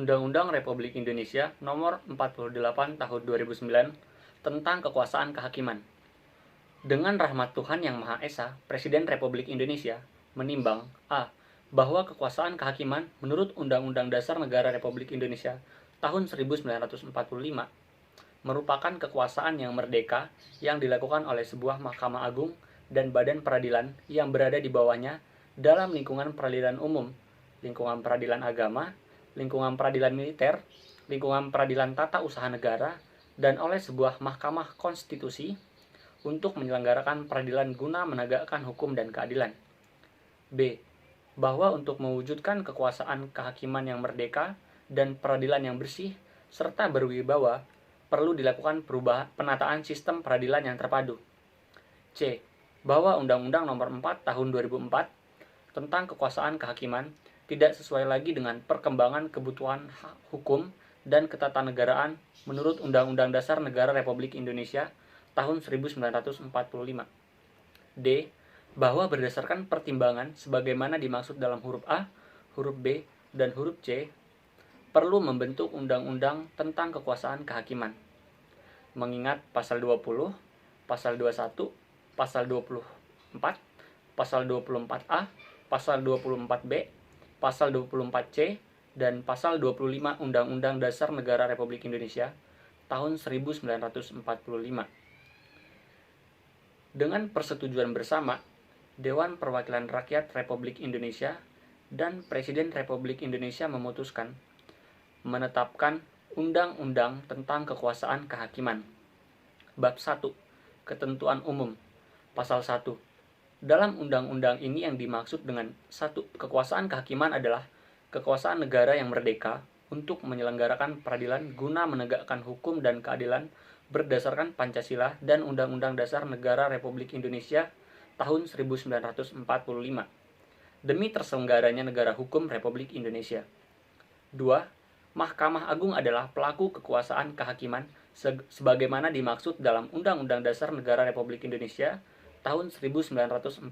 Undang-Undang Republik Indonesia Nomor 48 Tahun 2009 tentang Kekuasaan Kehakiman. Dengan rahmat Tuhan Yang Maha Esa, Presiden Republik Indonesia menimbang a. bahwa kekuasaan kehakiman menurut Undang-Undang Dasar Negara Republik Indonesia tahun 1945 merupakan kekuasaan yang merdeka yang dilakukan oleh sebuah Mahkamah Agung dan badan peradilan yang berada di bawahnya dalam lingkungan peradilan umum, lingkungan peradilan agama, lingkungan peradilan militer, lingkungan peradilan tata usaha negara, dan oleh sebuah Mahkamah Konstitusi untuk menyelenggarakan peradilan guna menegakkan hukum dan keadilan. B. Bahwa untuk mewujudkan kekuasaan kehakiman yang merdeka dan peradilan yang bersih serta berwibawa, perlu dilakukan penataan sistem peradilan yang terpadu. C. Bahwa Undang-Undang Nomor 4 Tahun 2004 tentang Kekuasaan Kehakiman tidak sesuai lagi dengan perkembangan kebutuhan hukum dan ketatanegaraan menurut Undang-Undang Dasar Negara Republik Indonesia tahun 1945. D. Bahwa berdasarkan pertimbangan sebagaimana dimaksud dalam huruf A, huruf B, dan huruf C, perlu membentuk undang-undang tentang kekuasaan kehakiman. Mengingat pasal 20, pasal 21, pasal 24, pasal 24A, pasal 24B, pasal 24C, dan pasal 25 Undang-Undang Dasar Negara Republik Indonesia tahun 1945. Dengan persetujuan bersama, Dewan Perwakilan Rakyat Republik Indonesia dan Presiden Republik Indonesia memutuskan menetapkan Undang-Undang tentang Kekuasaan Kehakiman. Bab 1. Ketentuan Umum. Pasal 1. Dalam undang-undang ini yang dimaksud dengan 1. Kekuasaan kehakiman adalah kekuasaan negara yang merdeka untuk menyelenggarakan peradilan guna menegakkan hukum dan keadilan berdasarkan Pancasila dan Undang-Undang Dasar Negara Republik Indonesia tahun 1945 demi terselenggaranya negara hukum Republik Indonesia. 2. Mahkamah Agung adalah pelaku kekuasaan kehakiman sebagaimana dimaksud dalam Undang-Undang Dasar Negara Republik Indonesia tahun 1945.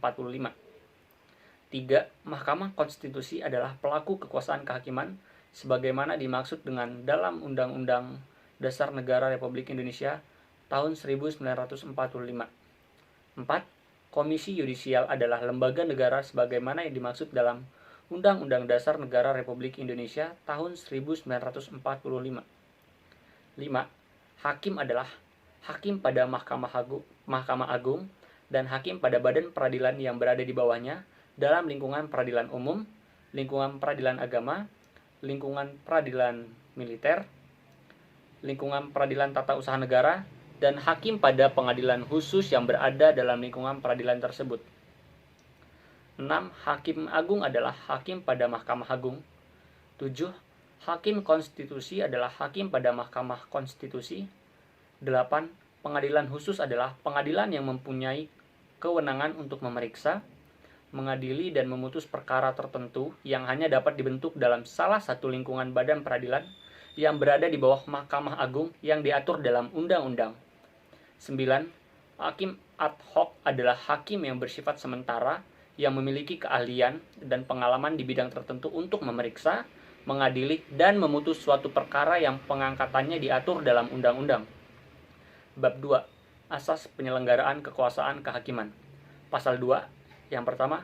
3. Mahkamah Konstitusi adalah pelaku kekuasaan kehakiman sebagaimana dimaksud dengan dalam Undang-Undang Dasar Negara Republik Indonesia tahun 1945. 4. Komisi Yudisial adalah lembaga negara sebagaimana yang dimaksud dalam Undang-Undang Dasar Negara Republik Indonesia tahun 1945. 5. Hakim adalah hakim pada Mahkamah Agung dan hakim pada badan peradilan yang berada di bawahnya dalam lingkungan peradilan umum, lingkungan peradilan agama, lingkungan peradilan militer, lingkungan peradilan tata usaha negara, dan hakim pada pengadilan khusus yang berada dalam lingkungan peradilan tersebut. 6. Hakim Agung adalah hakim pada Mahkamah Agung. 7. Hakim Konstitusi adalah hakim pada Mahkamah Konstitusi. 8. Pengadilan khusus adalah pengadilan yang mempunyai kewenangan untuk memeriksa, mengadili, dan memutus perkara tertentu yang hanya dapat dibentuk dalam salah satu lingkungan badan peradilan yang berada di bawah Mahkamah Agung yang diatur dalam undang-undang. 9. Hakim ad hoc adalah hakim yang bersifat sementara yang memiliki keahlian dan pengalaman di bidang tertentu untuk memeriksa, mengadili, dan memutus suatu perkara yang pengangkatannya diatur dalam undang-undang. Bab 2. Asas penyelenggaraan kekuasaan kehakiman. Pasal 2. Yang pertama,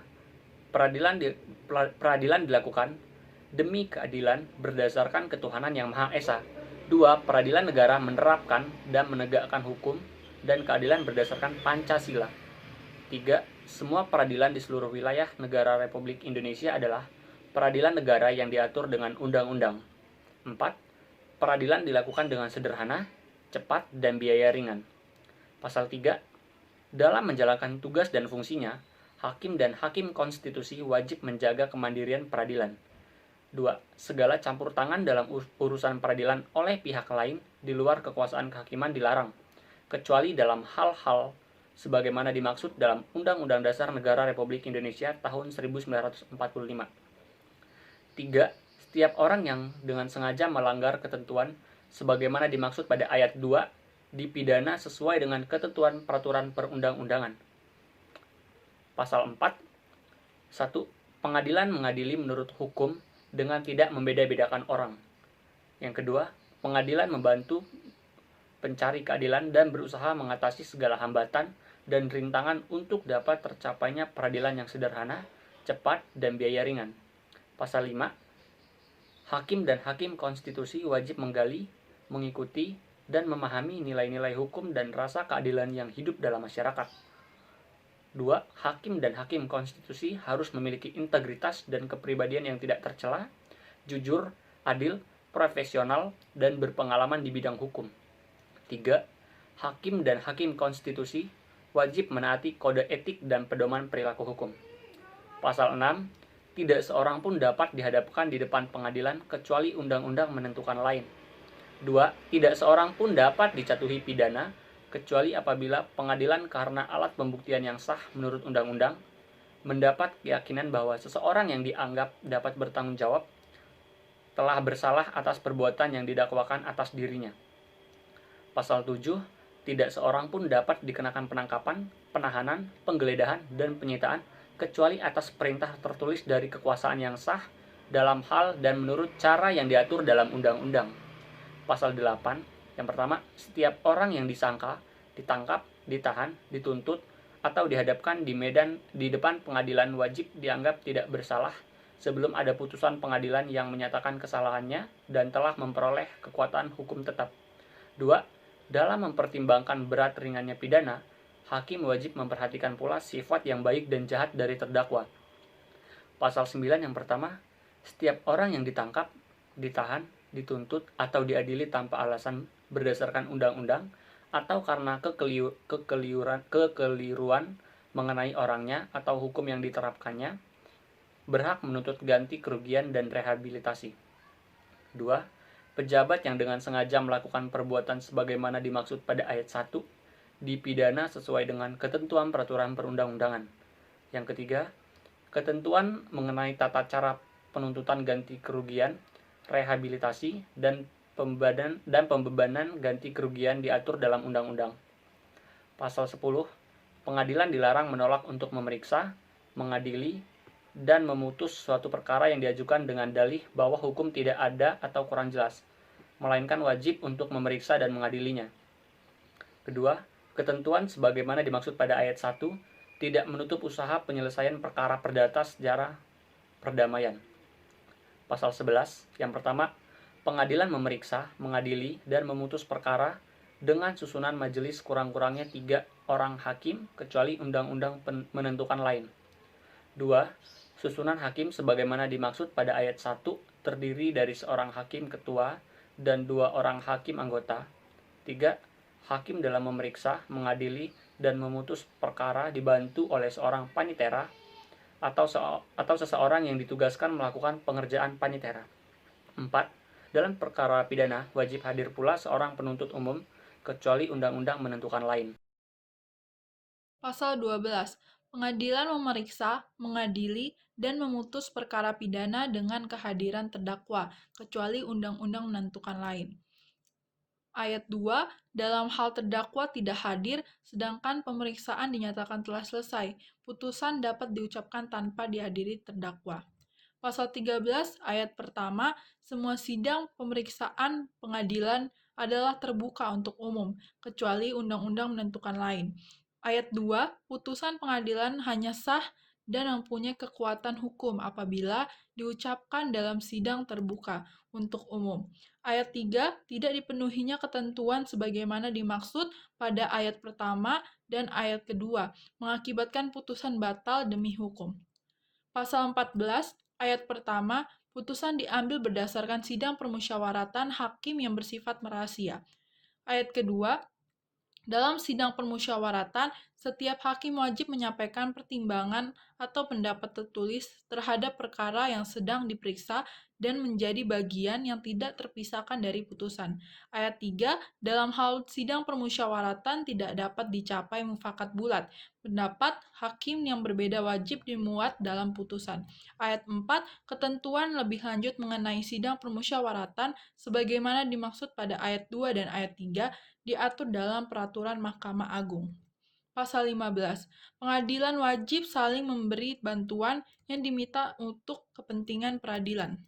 peradilan dilakukan demi keadilan berdasarkan ketuhanan yang Maha Esa. 2. Peradilan negara menerapkan dan menegakkan hukum dan keadilan berdasarkan Pancasila. 3. Semua peradilan di seluruh wilayah negara Republik Indonesia adalah peradilan negara yang diatur dengan undang-undang. 4. Peradilan dilakukan dengan sederhana, cepat, dan biaya ringan. Pasal 3. Dalam menjalankan tugas dan fungsinya, hakim dan hakim konstitusi wajib menjaga kemandirian peradilan. 2. Segala campur tangan dalam urusan peradilan oleh pihak lain di luar kekuasaan kehakiman dilarang, kecuali dalam hal-hal sebagaimana dimaksud dalam Undang-Undang Dasar Negara Republik Indonesia tahun 1945. 3. Setiap orang yang dengan sengaja melanggar ketentuan sebagaimana dimaksud pada ayat 2 dipidana sesuai dengan ketentuan peraturan perundang-undangan. Pasal 4. 1. Pengadilan mengadili menurut hukum dengan tidak membeda-bedakan orang. Yang kedua, pengadilan membantu pencari keadilan dan berusaha mengatasi segala hambatan dan rintangan untuk dapat tercapainya peradilan yang sederhana, cepat, dan biaya ringan. Pasal 5, hakim dan hakim konstitusi wajib menggali, mengikuti, dan memahami nilai-nilai hukum dan rasa keadilan yang hidup dalam masyarakat. 2. Hakim dan hakim konstitusi harus memiliki integritas dan kepribadian yang tidak tercela, jujur, adil, profesional, dan berpengalaman di bidang hukum. 3. Hakim dan hakim konstitusi wajib menaati kode etik dan pedoman perilaku hukum. Pasal 6. Tidak seorang pun dapat dihadapkan di depan pengadilan kecuali undang-undang menentukan lain. 2. Tidak seorang pun dapat dijatuhi pidana kecuali apabila pengadilan karena alat pembuktian yang sah menurut undang-undang mendapat keyakinan bahwa seseorang yang dianggap dapat bertanggung jawab telah bersalah atas perbuatan yang didakwakan atas dirinya. Pasal 7, tidak seorang pun dapat dikenakan penangkapan, penahanan, penggeledahan, dan penyitaan kecuali atas perintah tertulis dari kekuasaan yang sah dalam hal dan menurut cara yang diatur dalam undang-undang. Pasal 8, yang pertama, setiap orang yang disangka, ditangkap, ditahan, dituntut, atau dihadapkan di depan pengadilan wajib dianggap tidak bersalah sebelum ada putusan pengadilan yang menyatakan kesalahannya dan telah memperoleh kekuatan hukum tetap. 2. Dalam mempertimbangkan berat ringannya pidana, hakim wajib memperhatikan pula sifat yang baik dan jahat dari terdakwa. Pasal 9 yang pertama, setiap orang yang ditangkap, ditahan, dituntut, atau diadili tanpa alasan berdasarkan undang-undang atau karena kekeliruan mengenai orangnya atau hukum yang diterapkannya, berhak menuntut ganti kerugian dan rehabilitasi. 2. Pejabat yang dengan sengaja melakukan perbuatan sebagaimana dimaksud pada ayat 1 dipidana sesuai dengan ketentuan peraturan perundang-undangan. Yang ketiga, ketentuan mengenai tata cara penuntutan ganti kerugian, rehabilitasi, dan pembebanan ganti kerugian diatur dalam undang-undang. Pasal 10, pengadilan dilarang menolak untuk memeriksa, mengadili, dan memutus suatu perkara yang diajukan dengan dalih bahwa hukum tidak ada atau kurang jelas, melainkan wajib untuk memeriksa dan mengadilinya. Kedua, ketentuan sebagaimana dimaksud pada ayat 1 tidak menutup usaha penyelesaian perkara perdata secara perdamaian. Pasal 11, yang pertama, pengadilan memeriksa, mengadili, dan memutus perkara dengan susunan majelis kurang-kurangnya 3 orang hakim kecuali undang-undang menentukan lain. 2. Susunan hakim sebagaimana dimaksud pada ayat 1 terdiri dari seorang hakim ketua dan 2 orang hakim anggota. 3. Hakim dalam memeriksa, mengadili, dan memutus perkara dibantu oleh seorang panitera atau seseorang yang ditugaskan melakukan pengerjaan panitera. 4. Dalam perkara pidana wajib hadir pula seorang penuntut umum kecuali undang-undang menentukan lain. Pasal 12. Pengadilan memeriksa, mengadili, dan memutus perkara pidana dengan kehadiran terdakwa, kecuali undang-undang menentukan lain. Ayat 2, dalam hal terdakwa tidak hadir, sedangkan pemeriksaan dinyatakan telah selesai, putusan dapat diucapkan tanpa dihadiri terdakwa. Pasal 13 ayat pertama, semua sidang pemeriksaan pengadilan adalah terbuka untuk umum, kecuali undang-undang menentukan lain. Ayat 2, putusan pengadilan hanya sah dan mempunyai kekuatan hukum apabila diucapkan dalam sidang terbuka untuk umum. Ayat 3, tidak dipenuhinya ketentuan sebagaimana dimaksud pada ayat pertama dan ayat kedua, mengakibatkan putusan batal demi hukum. Pasal 14, ayat pertama, putusan diambil berdasarkan sidang permusyawaratan hakim yang bersifat rahasia. Ayat kedua, dalam sidang permusyawaratan, setiap hakim wajib menyampaikan pertimbangan atau pendapat tertulis terhadap perkara yang sedang diperiksa dan menjadi bagian yang tidak terpisahkan dari putusan. Ayat 3, dalam hal sidang permusyawaratan tidak dapat dicapai mufakat bulat. Pendapat hakim yang berbeda wajib dimuat dalam putusan. Ayat 4, ketentuan lebih lanjut mengenai sidang permusyawaratan sebagaimana dimaksud pada ayat 2 dan ayat 3 diatur dalam peraturan Mahkamah Agung. Pasal 15. Pengadilan wajib saling memberi bantuan yang diminta untuk kepentingan peradilan.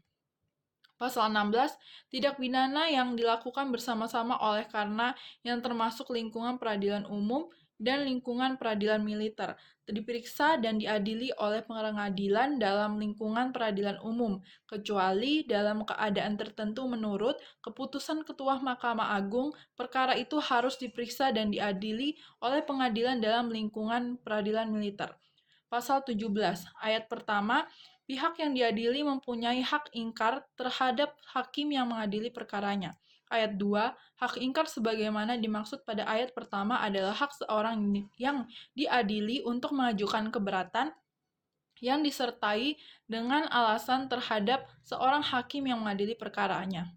Pasal 16, tindak pidana yang dilakukan bersama-sama oleh karena yang termasuk lingkungan peradilan umum dan lingkungan peradilan militer, diperiksa dan diadili oleh pengadilan dalam lingkungan peradilan umum, kecuali dalam keadaan tertentu menurut keputusan Ketua Mahkamah Agung, perkara itu harus diperiksa dan diadili oleh pengadilan dalam lingkungan peradilan militer. Pasal 17, ayat pertama, pihak yang diadili mempunyai hak ingkar terhadap hakim yang mengadili perkaranya. Ayat 2, hak ingkar sebagaimana dimaksud pada ayat pertama adalah hak seorang yang diadili untuk mengajukan keberatan yang disertai dengan alasan terhadap seorang hakim yang mengadili perkaranya.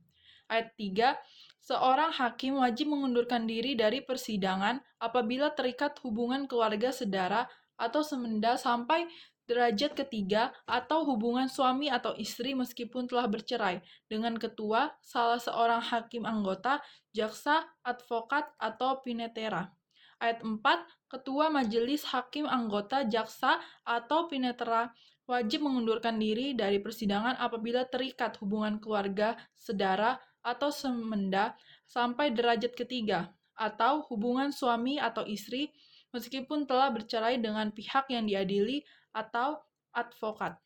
Ayat 3, seorang hakim wajib mengundurkan diri dari persidangan apabila terikat hubungan keluarga sedara atau semenda sampai derajat ketiga atau hubungan suami atau istri meskipun telah bercerai dengan ketua, salah seorang hakim anggota, jaksa, advokat, atau pinetera. Ayat 4, ketua majelis hakim anggota, jaksa, atau pinetera wajib mengundurkan diri dari persidangan apabila terikat hubungan keluarga sedara atau semenda sampai derajat ketiga, atau hubungan suami atau istri meskipun telah bercerai dengan pihak yang diadili atau advokat.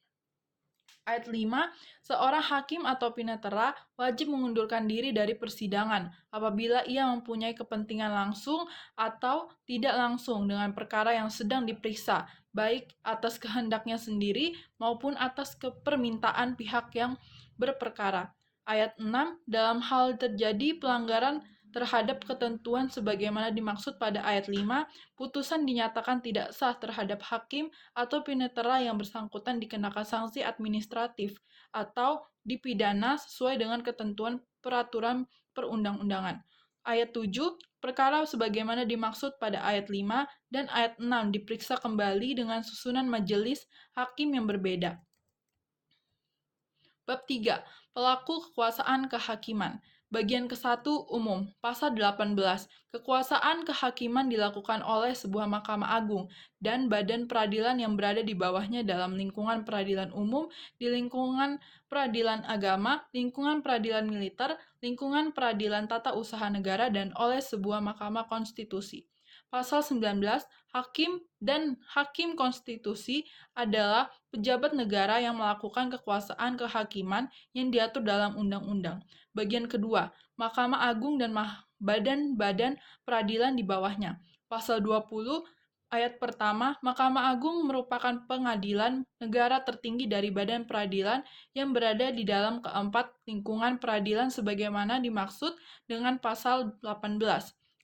Ayat 5, seorang hakim atau pinetera wajib mengundurkan diri dari persidangan apabila ia mempunyai kepentingan langsung atau tidak langsung dengan perkara yang sedang diperiksa, baik atas kehendaknya sendiri maupun atas permintaan pihak yang berperkara. Ayat 6, dalam hal terjadi pelanggaran terhadap ketentuan sebagaimana dimaksud pada ayat 5, putusan dinyatakan tidak sah terhadap hakim atau pinetera yang bersangkutan dikenakan sanksi administratif atau dipidana sesuai dengan ketentuan peraturan perundang-undangan. Ayat 7, perkara sebagaimana dimaksud pada ayat 5 dan ayat 6 diperiksa kembali dengan susunan majelis hakim yang berbeda. Bab 3. Pelaku kekuasaan kehakiman. Bagian ke-1 umum. Pasal 18. Kekuasaan kehakiman dilakukan oleh sebuah Mahkamah Agung dan badan peradilan yang berada di bawahnya dalam lingkungan peradilan umum, di lingkungan peradilan agama, lingkungan peradilan militer, lingkungan peradilan tata usaha negara, dan oleh sebuah Mahkamah Konstitusi. Pasal 19, hakim dan hakim konstitusi adalah pejabat negara yang melakukan kekuasaan kehakiman yang diatur dalam undang-undang. Bagian kedua, Mahkamah Agung dan badan-badan peradilan di bawahnya. Pasal 20, ayat pertama, Mahkamah Agung merupakan pengadilan negara tertinggi dari badan peradilan yang berada di dalam keempat lingkungan peradilan sebagaimana dimaksud dengan pasal 18.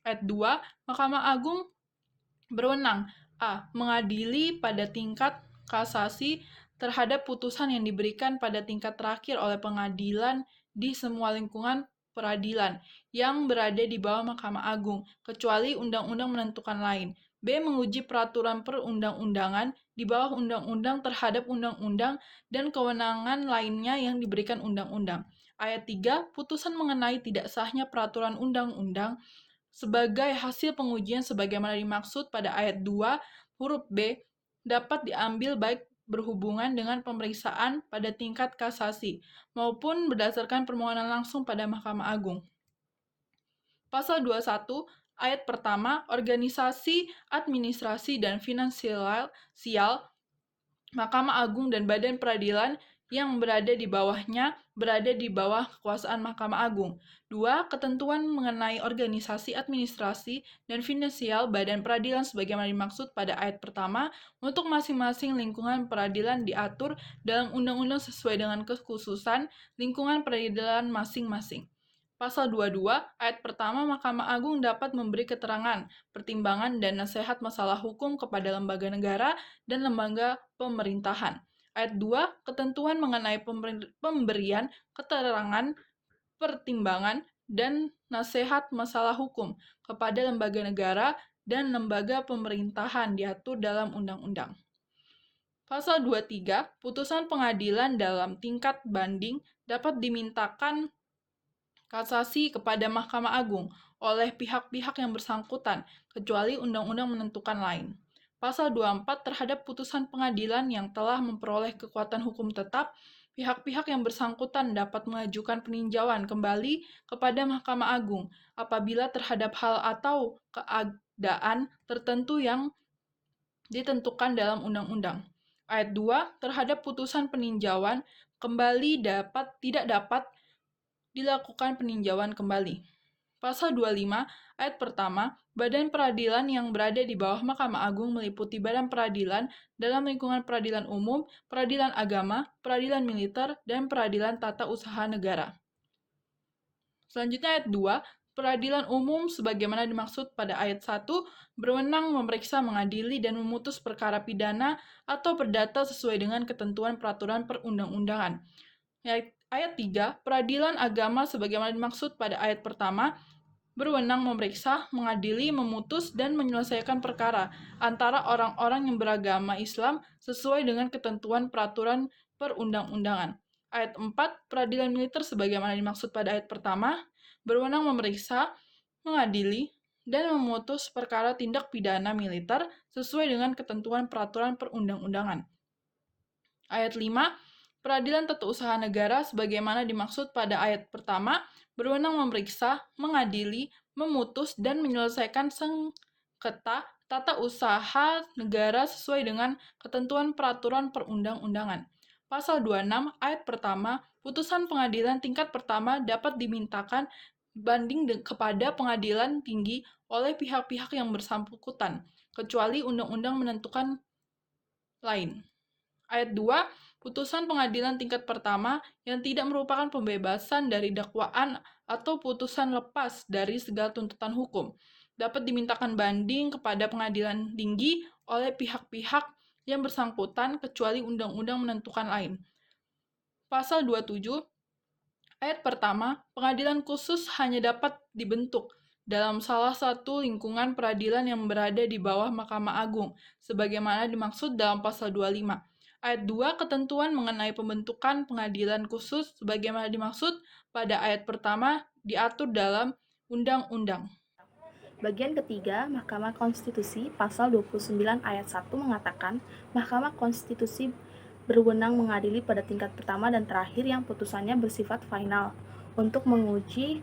Ayat 2, Mahkamah Agung berwenang a. mengadili pada tingkat kasasi terhadap putusan yang diberikan pada tingkat terakhir oleh pengadilan di semua lingkungan peradilan yang berada di bawah Mahkamah Agung, kecuali undang-undang menentukan lain. B. Menguji peraturan perundang-undangan di bawah undang-undang terhadap undang-undang dan kewenangan lainnya yang diberikan undang-undang. Ayat 3. Putusan mengenai tidak sahnya peraturan undang-undang sebagai hasil pengujian sebagaimana dimaksud pada ayat 2 huruf B dapat diambil baik berhubungan dengan pemeriksaan pada tingkat kasasi maupun berdasarkan permohonan langsung pada Mahkamah Agung. Pasal 21 ayat pertama, organisasi, administrasi, dan finansial Mahkamah Agung dan badan peradilan yang berada di bawahnya berada di bawah kekuasaan Mahkamah Agung. 2. Ketentuan mengenai organisasi, administrasi, dan finansial badan peradilan sebagaimana dimaksud pada ayat pertama untuk masing-masing lingkungan peradilan diatur dalam undang-undang sesuai dengan kekhususan lingkungan peradilan masing-masing. Pasal 22, ayat pertama, Mahkamah Agung dapat memberi keterangan, pertimbangan, dan nasihat masalah hukum kepada lembaga negara dan lembaga pemerintahan. Ayat 2, ketentuan mengenai pemberian keterangan, pertimbangan, dan nasihat masalah hukum kepada lembaga negara dan lembaga pemerintahan diatur dalam undang-undang. Pasal 23, putusan pengadilan dalam tingkat banding dapat dimintakan kasasi kepada Mahkamah Agung oleh pihak-pihak yang bersangkutan, kecuali undang-undang menentukan lain. Pasal 24 terhadap putusan pengadilan yang telah memperoleh kekuatan hukum tetap Pihak-pihak yang bersangkutan dapat mengajukan peninjauan kembali kepada Mahkamah Agung apabila terhadap hal atau keadaan tertentu yang ditentukan dalam undang-undang. Ayat 2, terhadap putusan peninjauan kembali tidak dapat dilakukan peninjauan kembali. Pasal 25, ayat pertama, badan peradilan yang berada di bawah Mahkamah Agung meliputi badan peradilan dalam lingkungan peradilan umum, peradilan agama, peradilan militer, dan peradilan tata usaha negara. Selanjutnya ayat 2, peradilan umum sebagaimana dimaksud pada ayat 1 berwenang memeriksa, mengadili, dan memutus perkara pidana atau perdata sesuai dengan ketentuan peraturan perundang-undangan. Ayat 3, peradilan agama sebagaimana dimaksud pada ayat pertama berwenang memeriksa, mengadili, memutus, dan menyelesaikan perkara antara orang-orang yang beragama Islam sesuai dengan ketentuan peraturan perundang-undangan. Ayat 4, peradilan militer sebagaimana dimaksud pada ayat pertama, berwenang memeriksa, mengadili, dan memutus perkara tindak pidana militer sesuai dengan ketentuan peraturan perundang-undangan. Ayat 5, peradilan tata usaha negara sebagaimana dimaksud pada ayat pertama, berwenang memeriksa, mengadili, memutus, dan menyelesaikan sengketa tata usaha negara sesuai dengan ketentuan peraturan perundang-undangan. Pasal 26 ayat pertama, putusan pengadilan tingkat pertama dapat dimintakan banding kepada pengadilan tinggi oleh pihak-pihak yang bersangkutan, kecuali undang-undang menentukan lain. Ayat 2, putusan pengadilan tingkat pertama yang tidak merupakan pembebasan dari dakwaan atau putusan lepas dari segala tuntutan hukum dapat dimintakan banding kepada pengadilan tinggi oleh pihak-pihak yang bersangkutan kecuali undang-undang menentukan lain. Pasal 27, ayat pertama, pengadilan khusus hanya dapat dibentuk dalam salah satu lingkungan peradilan yang berada di bawah Mahkamah Agung, sebagaimana dimaksud dalam pasal 25. Ayat 2, ketentuan mengenai pembentukan pengadilan khusus sebagaimana dimaksud pada ayat pertama diatur dalam undang-undang. Bagian ketiga, Mahkamah Konstitusi pasal 29 ayat 1 mengatakan, Mahkamah Konstitusi berwenang mengadili pada tingkat pertama dan terakhir yang putusannya bersifat final untuk menguji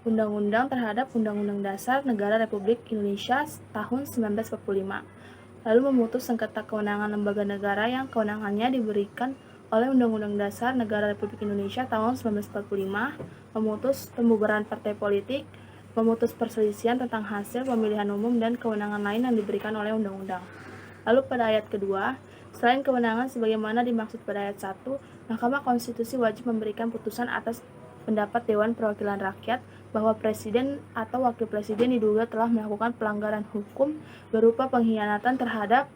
undang-undang terhadap Undang-Undang Dasar Negara Republik Indonesia tahun 1945. Lalu memutus sengketa kewenangan lembaga negara yang kewenangannya diberikan oleh Undang-Undang Dasar Negara Republik Indonesia tahun 1945, memutus pembubaran partai politik, memutus perselisihan tentang hasil pemilihan umum dan kewenangan lain yang diberikan oleh undang-undang. Lalu pada ayat kedua, selain kewenangan sebagaimana dimaksud pada ayat 1, Mahkamah Konstitusi wajib memberikan putusan atas pendapat Dewan Perwakilan Rakyat bahwa presiden atau wakil presiden diduga telah melakukan pelanggaran hukum berupa pengkhianatan terhadap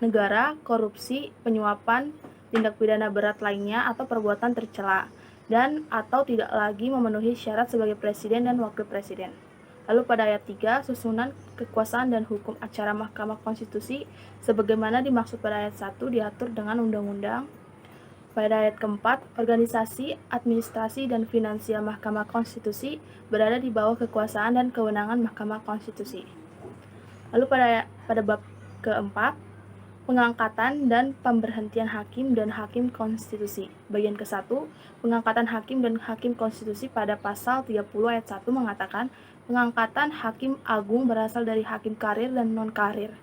negara, korupsi, penyuapan, tindak pidana berat lainnya atau perbuatan tercela, dan atau tidak lagi memenuhi syarat sebagai presiden dan wakil presiden. Lalu pada ayat 3, susunan kekuasaan dan hukum acara Mahkamah Konstitusi sebagaimana dimaksud pada ayat 1 diatur dengan undang-undang. Pada ayat keempat, organisasi, administrasi, dan finansial Mahkamah Konstitusi berada di bawah kekuasaan dan kewenangan Mahkamah Konstitusi. Lalu pada bab keempat, pengangkatan dan pemberhentian hakim dan hakim konstitusi. Bagian ke-1, pengangkatan hakim dan hakim konstitusi pada pasal 30 ayat 1 mengatakan pengangkatan hakim agung berasal dari hakim karir dan non-karir.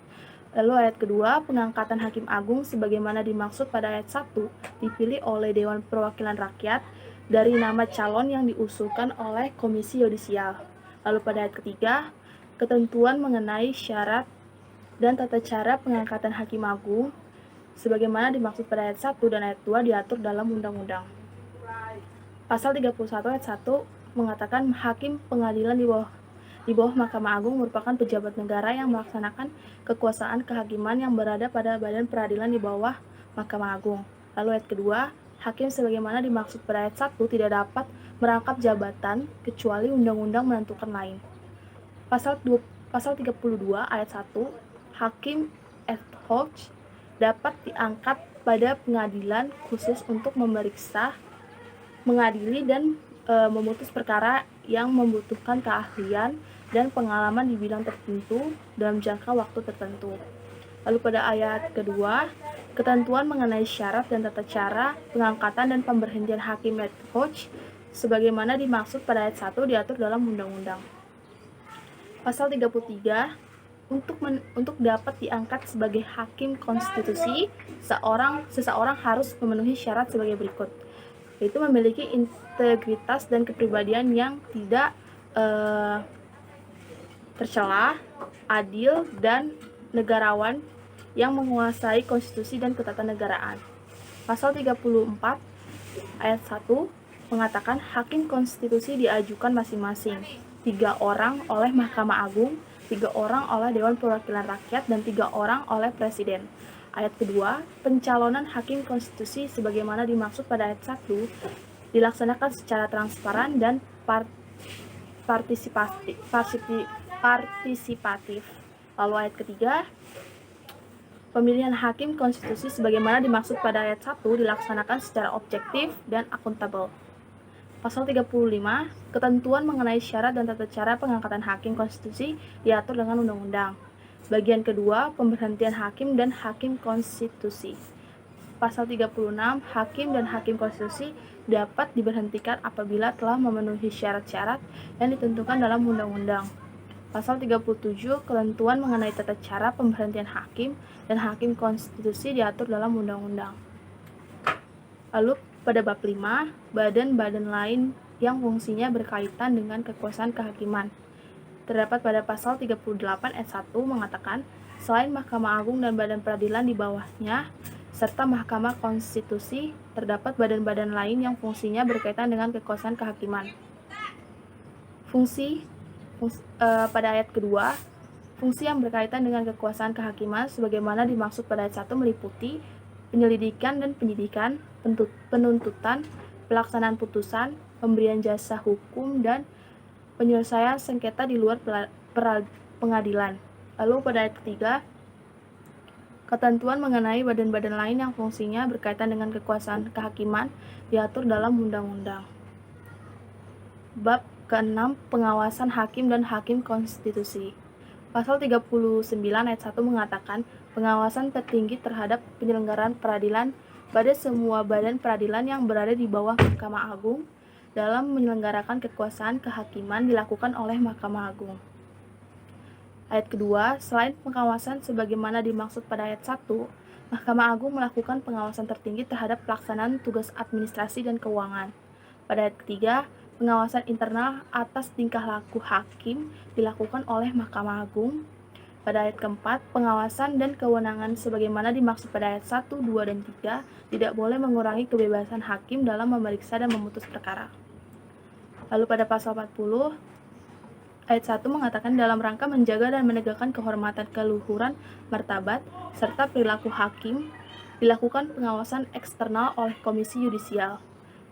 Lalu ayat kedua, pengangkatan hakim agung sebagaimana dimaksud pada ayat 1 dipilih oleh Dewan Perwakilan Rakyat dari nama calon yang diusulkan oleh Komisi Yudisial. Lalu pada ayat ketiga, ketentuan mengenai syarat dan tata cara pengangkatan hakim agung sebagaimana dimaksud pada ayat 1 dan ayat 2 diatur dalam undang-undang. Pasal 31 ayat 1 mengatakan hakim pengadilan di bawah Mahkamah Agung merupakan pejabat negara yang melaksanakan kekuasaan kehakiman yang berada pada badan peradilan di bawah Mahkamah Agung. Lalu ayat kedua, hakim sebagaimana dimaksud pada ayat 1 tidak dapat merangkap jabatan kecuali undang-undang menentukan lain. Pasal 32 ayat 1, hakim ad hoc dapat diangkat pada pengadilan khusus untuk memeriksa, mengadili, dan memutus perkara yang membutuhkan keahlian dan pengalaman di bidang tertentu dalam jangka waktu tertentu. Lalu pada ayat kedua, ketentuan mengenai syarat dan tata cara pengangkatan dan pemberhentian hakim ad hoc sebagaimana dimaksud pada ayat 1 diatur dalam undang-undang. Pasal 33, untuk dapat diangkat sebagai hakim konstitusi, seseorang harus memenuhi syarat sebagai berikut, yaitu memiliki integritas dan kepribadian yang tidak tercela, adil, dan negarawan yang menguasai konstitusi dan ketatanegaraan. Pasal 34 ayat 1 mengatakan hakim konstitusi diajukan masing-masing 3 orang oleh Mahkamah Agung, 3 orang oleh Dewan Perwakilan Rakyat, dan 3 orang oleh Presiden. Ayat kedua, pencalonan hakim konstitusi sebagaimana dimaksud pada ayat 1 dilaksanakan secara transparan dan partisipatif. Lalu ayat ketiga, pemilihan hakim konstitusi sebagaimana dimaksud pada ayat 1 dilaksanakan secara objektif dan akuntabel. Pasal 35, ketentuan mengenai syarat dan tata cara pengangkatan hakim konstitusi diatur dengan undang-undang. Bagian kedua, pemberhentian hakim dan hakim konstitusi. Pasal 36, hakim dan hakim konstitusi dapat diberhentikan apabila telah memenuhi syarat-syarat yang ditentukan dalam undang-undang. Pasal 37, ketentuan mengenai tata cara pemberhentian hakim dan hakim konstitusi diatur dalam undang-undang. Lalu pada bab 5, badan-badan lain yang fungsinya berkaitan dengan kekuasaan kehakiman. Terdapat pada pasal 38 ayat 1 mengatakan, selain Mahkamah Agung dan badan peradilan di bawahnya, serta Mahkamah Konstitusi, terdapat badan-badan lain yang fungsinya berkaitan dengan kekuasaan kehakiman. Pada ayat kedua, fungsi yang berkaitan dengan kekuasaan kehakiman sebagaimana dimaksud pada ayat 1 meliputi penyelidikan dan penyidikan, penuntutan, pelaksanaan putusan, pemberian jasa hukum, dan penyelesaian sengketa di luar pengadilan. Lalu pada ayat ketiga, ketentuan mengenai badan-badan lain yang fungsinya berkaitan dengan kekuasaan kehakiman diatur dalam undang-undang. Bab ke-6, pengawasan hakim dan hakim konstitusi. Pasal 39 ayat 1 mengatakan pengawasan tertinggi terhadap penyelenggaraan peradilan pada semua badan peradilan yang berada di bawah Mahkamah Agung dalam menyelenggarakan kekuasaan kehakiman dilakukan oleh Mahkamah Agung. Ayat kedua, selain pengawasan sebagaimana dimaksud pada ayat 1, Mahkamah Agung melakukan pengawasan tertinggi terhadap pelaksanaan tugas administrasi dan keuangan. Pada ayat ketiga, pengawasan internal atas tingkah laku hakim dilakukan oleh Mahkamah Agung. Pada ayat keempat, pengawasan dan kewenangan sebagaimana dimaksud pada ayat 1, 2, dan 3 tidak boleh mengurangi kebebasan hakim dalam memeriksa dan memutus perkara. Lalu pada pasal 40, ayat 1 mengatakan dalam rangka menjaga dan menegakkan kehormatan keluhuran martabat serta perilaku hakim, dilakukan pengawasan eksternal oleh Komisi Yudisial.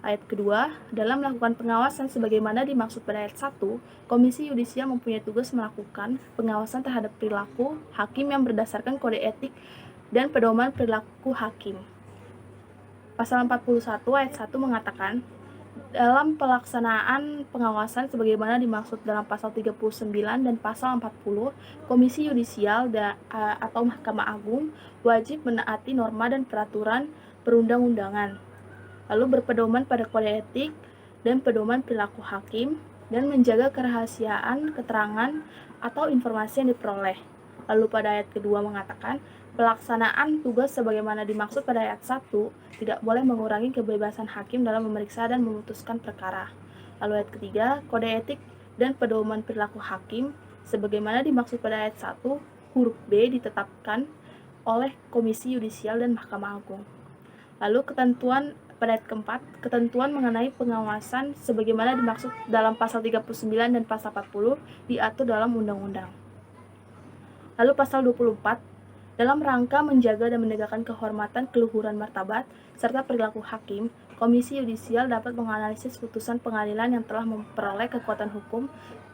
Ayat kedua, dalam melakukan pengawasan sebagaimana dimaksud pada ayat 1, Komisi Yudisial mempunyai tugas melakukan pengawasan terhadap perilaku hakim yang berdasarkan kode etik dan pedoman perilaku hakim. Pasal 41 ayat 1 mengatakan, dalam pelaksanaan pengawasan sebagaimana dimaksud dalam pasal 39 dan pasal 40, Komisi Yudisial atau Mahkamah Agung wajib menaati norma dan peraturan perundang-undangan, lalu berpedoman pada kode etik dan pedoman perilaku hakim, dan menjaga kerahasiaan keterangan atau informasi yang diperoleh. Lalu pada ayat kedua mengatakan, pelaksanaan tugas sebagaimana dimaksud pada ayat 1 tidak boleh mengurangi kebebasan hakim dalam memeriksa dan memutuskan perkara. Lalu ayat ketiga, kode etik dan pedoman perilaku hakim sebagaimana dimaksud pada ayat 1 huruf B ditetapkan oleh Komisi Yudisial dan Mahkamah Agung. Lalu pada ayat keempat, ketentuan mengenai pengawasan sebagaimana dimaksud dalam pasal 39 dan pasal 40 diatur dalam undang-undang. Lalu pasal 24, dalam rangka menjaga dan menegakkan kehormatan keluhuran martabat serta perilaku hakim, Komisi Yudisial dapat menganalisis putusan pengadilan yang telah memperoleh kekuatan hukum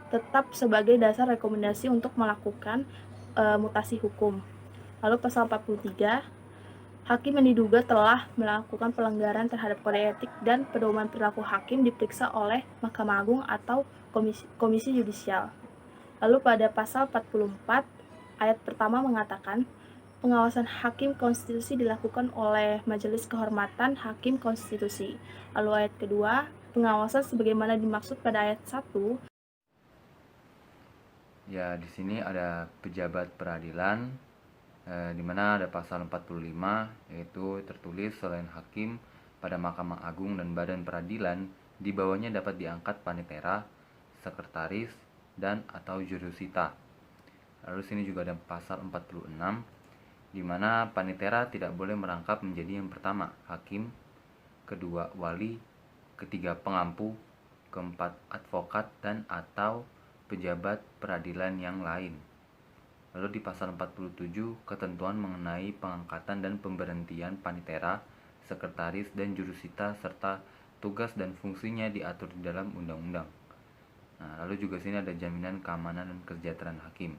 tetap sebagai dasar rekomendasi untuk melakukan mutasi hukum. Lalu pasal 43, hakim yang diduga telah melakukan pelanggaran terhadap kode etik dan pedoman perilaku hakim diperiksa oleh Mahkamah Agung atau Komisi Yudisial. Lalu pada pasal 44, ayat pertama mengatakan, Pengawasan Hakim Konstitusi dilakukan oleh Majelis Kehormatan Hakim Konstitusi. Lalu ayat kedua, pengawasan sebagaimana dimaksud pada ayat 1. Ya, di sini ada pejabat peradilan, di mana ada pasal 45, yaitu tertulis selain hakim pada Mahkamah Agung dan badan peradilan, di bawahnya dapat diangkat panitera, sekretaris, dan atau jurusita. Lalu sini juga ada pasal 46, di mana panitera tidak boleh merangkap menjadi yang pertama hakim, kedua wali, ketiga pengampu, keempat advokat, dan atau pejabat peradilan yang lain. Lalu di pasal 47, ketentuan mengenai pengangkatan dan pemberhentian panitera, sekretaris, dan jurusita serta tugas dan fungsinya diatur di dalam undang-undang. Nah, lalu juga sini ada jaminan keamanan dan kesejahteraan hakim.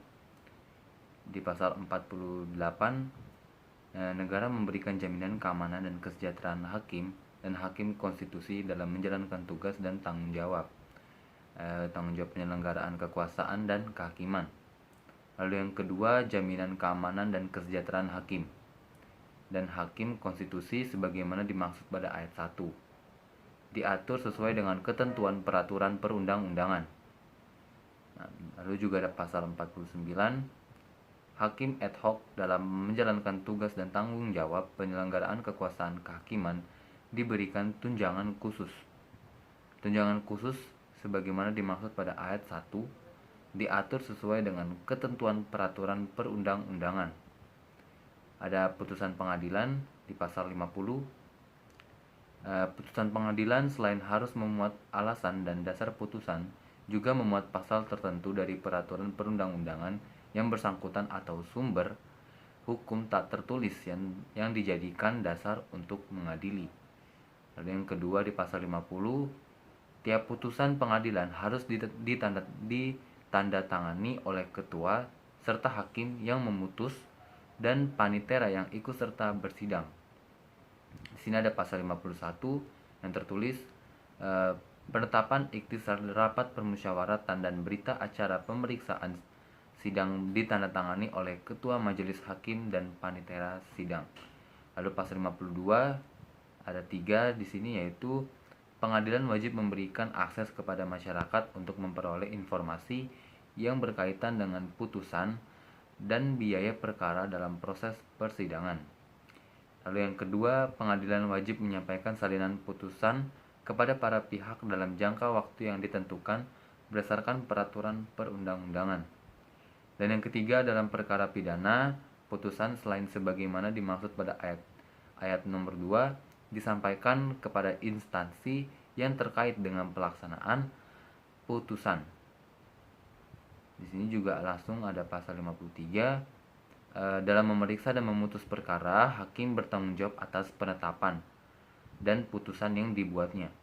Di pasal 48, negara memberikan jaminan keamanan dan kesejahteraan hakim dan hakim konstitusi dalam menjalankan tugas dan tanggung jawab penyelenggaraan kekuasaan dan kehakiman. Lalu yang kedua, jaminan keamanan dan kesejahteraan hakim dan hakim konstitusi sebagaimana dimaksud pada ayat 1. Diatur sesuai dengan ketentuan peraturan perundang-undangan. Nah, lalu juga ada pasal 49, hakim ad hoc dalam menjalankan tugas dan tanggung jawab penyelenggaraan kekuasaan kehakiman diberikan tunjangan khusus. Tunjangan khusus sebagaimana dimaksud pada ayat 1 diatur sesuai dengan ketentuan peraturan perundang-undangan. Ada putusan pengadilan di pasal 50. Putusan pengadilan selain harus memuat alasan dan dasar putusan, juga memuat pasal tertentu dari peraturan perundang-undangan yang bersangkutan atau sumber hukum tak tertulis yang dijadikan dasar untuk mengadili. Lalu yang kedua di pasal 50, tiap putusan pengadilan harus ditandatangani oleh ketua serta hakim yang memutus dan panitera yang ikut serta bersidang. Di sini ada pasal 51 yang tertulis penetapan ikhtisar rapat permusyawaratan dan berita acara pemeriksaan sidang ditandatangani oleh ketua majelis hakim dan panitera sidang. Lalu pasal 52 ada 3 di sini, yaitu pengadilan wajib memberikan akses kepada masyarakat untuk memperoleh informasi yang berkaitan dengan putusan dan biaya perkara dalam proses persidangan. Lalu yang kedua, pengadilan wajib menyampaikan salinan putusan kepada para pihak dalam jangka waktu yang ditentukan berdasarkan peraturan perundang-undangan. Dan yang ketiga, dalam perkara pidana, putusan selain sebagaimana dimaksud pada ayat nomor 2 disampaikan kepada instansi yang terkait dengan pelaksanaan putusan. Di sini juga langsung ada pasal 53, dalam memeriksa dan memutus perkara, hakim bertanggung jawab atas penetapan dan putusan yang dibuatnya.